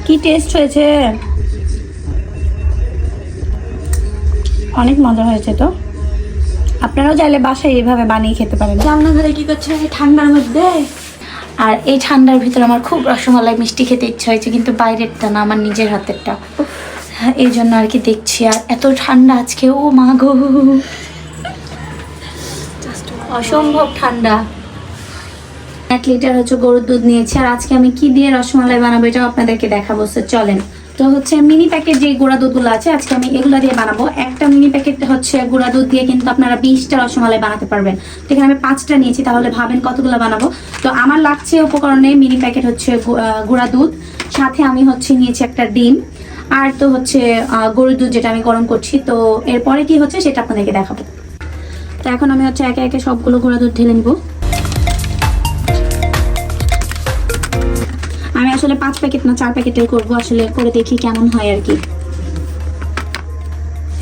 কি টেস্ট হয়েছে, অনেক মজা হয়েছে। তো আপনারাও চাইলে বাসায় এইভাবে বানিয়ে খেতে পারেন। জানলা ধরে কি করছে ঠান্ডার মধ্যে? আর এই ঠান্ডার ভিতরে আমার খুব রসমালাই মিষ্টি খেতে ইচ্ছা হয়েছে, কিন্তু বাইরেরটা না, আমার নিজের হাতেরটা। এই জন্য আর কি দেখছি। আর এত ঠান্ডা আজকে, ও মা গো, অসম্ভব ঠান্ডা। 1 লিটার হচ্ছে গরুর দুধ নিয়েছি। আর আজকে আমি কি দিয়ে রসমালাই বানাবো এটাও আপনাদেরকে দেখাবো। চলেন। তো হচ্ছে মিনি প্যাকেট যে গুঁড়া দুধগুলো আছে, আজকে আমি এগুলো দিয়ে বানাবো। একটা মিনি প্যাকেট হচ্ছে গুঁড়া দুধ দিয়ে কিন্তু আপনারা 20টা রসমালাই বানাতে পারবেন। তো এখানে আমি 5টা নিয়েছি, তাহলে ভাবেন কতগুলো বানাবো। তো আমার লাগছে উপকরণে মিনি প্যাকেট হচ্ছে গুঁড়া দুধ, সাথে আমি হচ্ছে নিয়েছি একটা ডিম, আর তো হচ্ছে গরুর দুধ যেটা আমি গরম করছি। তো এরপরে কি হচ্ছে সেটা আপনাদেরকে দেখাবো। তো এখন আমি হচ্ছে একে একে সবগুলো গুঁড়া দুধ ঢেলে নিবো। আমি আসলে 5 প্যাকেট না 4 প্যাকেটের করবো, আসলে করে দেখি কেমন হয় আর কি।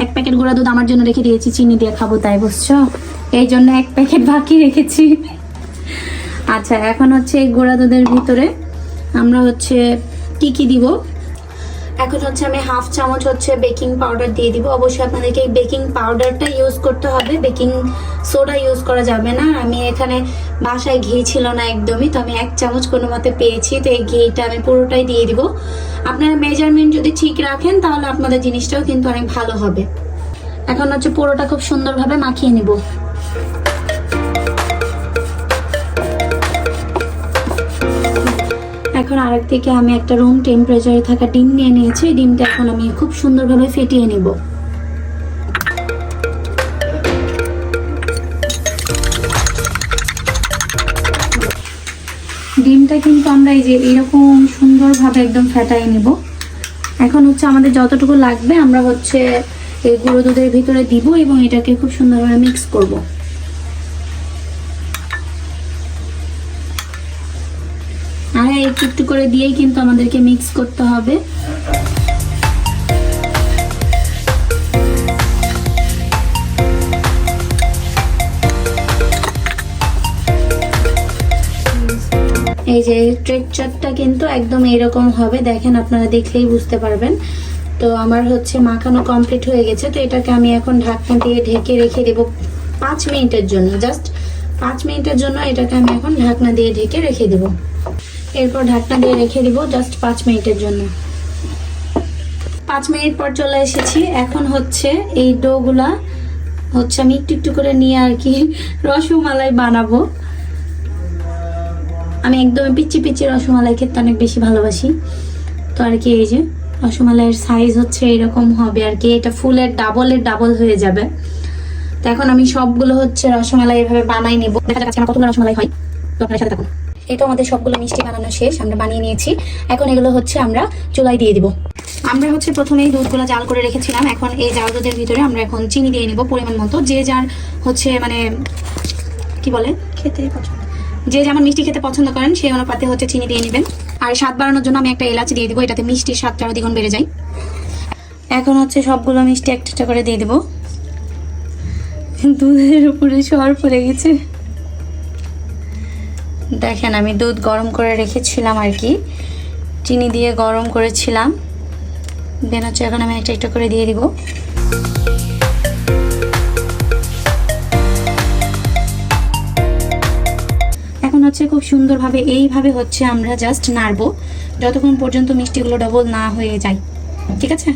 1 প্যাকেট গুঁড়া দুধ আমার জন্য রেখে দিয়েছি, চিনি দিয়ে খাবো তাই, বুঝছো, এই জন্য 1 প্যাকেট বাকি রেখেছি। আচ্ছা, এখন হচ্ছে এই গুঁড়া দুধের ভিতরে আমরা হচ্ছে কি দিব। এখন হচ্ছে আমি 1/2 চামচ হচ্ছে বেকিং পাউডার দিয়ে দিব। অবশ্যই আপনাদেরকে এই বেকিং পাউডারটা ইউজ করতে হবে, বেকিং সোডা ইউজ করা যাবে না। আমি এখানে বাসায় ঘি ছিল না একদমই, তো আমি 1 চামচ কোনো মতে পেয়েছি, তো এই ঘিটা আমি পুরোটাই দিয়ে দিব। আপনারা মেজারমেন্ট যদি ঠিক রাখেন তাহলে আপনাদের জিনিসটাও কিন্তু অনেক ভালো হবে। এখন হচ্ছে পুরোটা খুব সুন্দরভাবে মাখিয়ে নিব। এখন আরেক থেকে আমি একটা রুম টেম্পারেচারে থাকা ডিম নিয়ে নিয়েছি। ডিমটা এখন আমি খুব সুন্দরভাবে ফেটিয়ে নিব। ডিমটা কিন্তু আমরা এই যে এরকম সুন্দরভাবে একদম ফেটাই নিব। এখন হচ্ছে আমাদের যতটুকু লাগবে আমরা হচ্ছে এই গুঁড়ো দুধের ভিতরে দিব এবং এটাকে খুব সুন্দরভাবে মিক্স করব। আর একটু একটু করে দিয়েই কিন্তু আমাদেরকে মিক্স করতে হবে। এই যে টেক্সচারটা কিন্তু একদম এইরকম হবে, দেখেন, আপনারা দেখলেই বুঝতে পারবেন। তো আমার হচ্ছে মাখানো কমপ্লিট হয়ে গেছে। তো এটাকে আমি এখন ঢাকনা দিয়ে ঢেকে রেখে দেব 5 মিনিটের জন্য। জাস্ট 5 মিনিটের জন্য এটাকে আমি এখন ঢাকনা দিয়ে ঢেকে রেখে দেব। এরপর ঢাকনা দিয়ে রেখে দিব জাস্ট 5 মিনিটের জন্য। 5 মিনিট পর চলে এসেছি। এখন হচ্ছে এই ডোগুলা হচ্ছে আমি একটু একটু করে নিয়ে আর কি রসমালাই বানাবো। আমি একদম পিচি পিচি রসমালাই খেতে অনেক বেশি ভালোবাসি। তো আর কি এই যে রসমালাইয়ের সাইজ হচ্ছে এরকম হবে আর কি, এটা ফুলের ডাবল হয়ে যাবে। তো এখন আমি সবগুলো হচ্ছে রসমালাই এভাবে বানাই নিব। দেখা যাচ্ছে আমার কতগুলো রসমালাই হয়, তো আপনার সাথে থাকুন। এই তো আমাদের সবগুলো মিষ্টি বানানো শেষ, আমরা বানিয়ে নিয়েছি। এখন এগুলো হচ্ছে আমরা চুলায় দিয়ে দিব। আমরা হচ্ছে প্রথমেই দুধগুলো জাল করে রেখেছিলাম। এখন এই জাল দুধের ভিতরে আমরা এখন চিনি দিয়ে নিব পরিমাণ মতো। যে যার হচ্ছে মানে কি বলে খেতে পছন্দ, যে যেমন মিষ্টি খেতে পছন্দ করেন সেই অনুপাতে হচ্ছে চিনি দিয়ে নেবেন। আর স্বাদ বাড়ানোর জন্য আমি একটা এলাচ দিয়ে দিব, এটাতে মিষ্টির স্বাদটা আরো দ্বিগুণ বেড়ে যায়। এখন হচ্ছে সবগুলো মিষ্টি একটা একটা করে দিয়ে দেব। দুধের উপরে সর পড়ে গেছে। দেখেন, আমি দুধ গরম করে রেখেছিলাম আর কি, চিনি দিয়ে গরম করেছিলাম। দেন হচ্ছে এখন আমি একটা একটা করে দিয়ে দিব। এখন হচ্ছে খুব সুন্দরভাবে এইভাবে হচ্ছে আমরা জাস্ট নাড়বো যতক্ষণ পর্যন্ত মিষ্টিগুলো ডবল না হয়ে যায়, ঠিক আছে?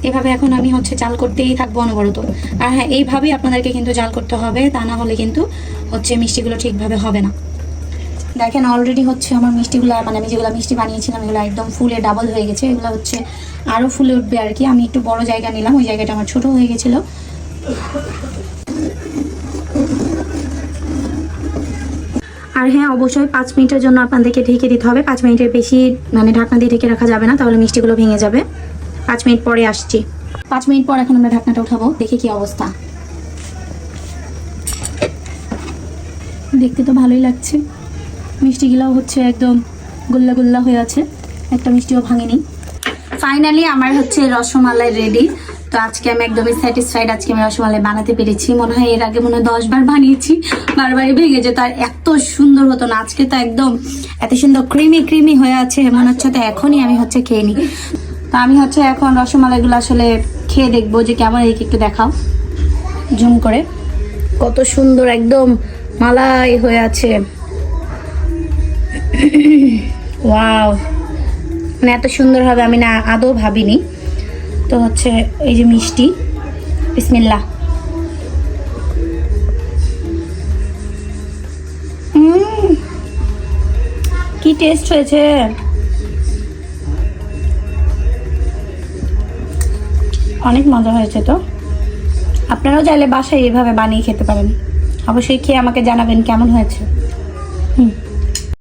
এভাবে এখন আমি হচ্ছে জাল করতেই থাকবো অনবরত। আর হ্যাঁ, এইভাবেই আপনাদেরকে কিন্তু জাল করতে হবে, তা না হলে কিন্তু হচ্ছে মিষ্টিগুলো ঠিকভাবে হবে না। দেখেন অলরেডি হচ্ছে আমার মিষ্টিগুলো, মানে আমি যেগুলো মিষ্টি বানিয়েছিলাম এগুলো একদম ফুলে ডাবল হয়ে গেছে। এগুলো হচ্ছে আরও ফুলে উঠবে আর কি। আমি একটু বড় জায়গা নিলাম, ওই জায়গাটা আমার ছোট হয়ে গেছিলো। আর হ্যাঁ, অবশ্যই 5 মিনিটের জন্য আপনাদেরকে ঢেকে দিতে হবে। 5 মিনিটের বেশি মানে ঢাকনা দিয়ে ঢেকে রাখা যাবে না, তাহলে মিষ্টিগুলো ভেঙে যাবে। 5 মিনিট পরে আসছি। 5 মিনিট পর এখন আমরা ঢাকনাটা উঠাবো, দেখি কি অবস্থা। দেখতে তো ভালোই লাগছে, মিষ্টিগুলোও হচ্ছে একদম গোল্লা গোল্লা হয়ে আছে, একটা মিষ্টিও ভাঙেনি। ফাইনালি আমার হচ্ছে রসমালাই রেডি। তো আজকে আমি একদমই স্যাটিসফাইড, আজকে আমি রসমালাই বানাতে পেরেছি। মনে হয় এর আগে মনে হয় 10 বার বানিয়েছি, বারবারই ভেঙে যেত আর এত সুন্দর হতো না। আজকে তো একদম এত সুন্দর ক্রিমি ক্রিমি হয়ে আছে, মনে হচ্ছে তো এখনই আমি হচ্ছে খেয়ে নিই। তো আমি হচ্ছে এখন রসমালাইগুলো আসলে খেয়ে দেখবো যে কেমন, একটু দেখাও জুম করে, কত সুন্দর একদম মালাই হয়ে আছে। ওয়াও, মানে এত সুন্দর হবে আমি না আদৌ ভাবিনি। তো হচ্ছে এই যে মিষ্টি, বিসমিল্লাহ। কি টেস্ট হয়েছে, অনেক মজা হয়েছে। তো আপনারাও চাইলে বাসায় এইভাবে বানিয়ে খেতে পারেন। অবশ্যই খেয়ে আমাকে জানাবেন কেমন হয়েছে।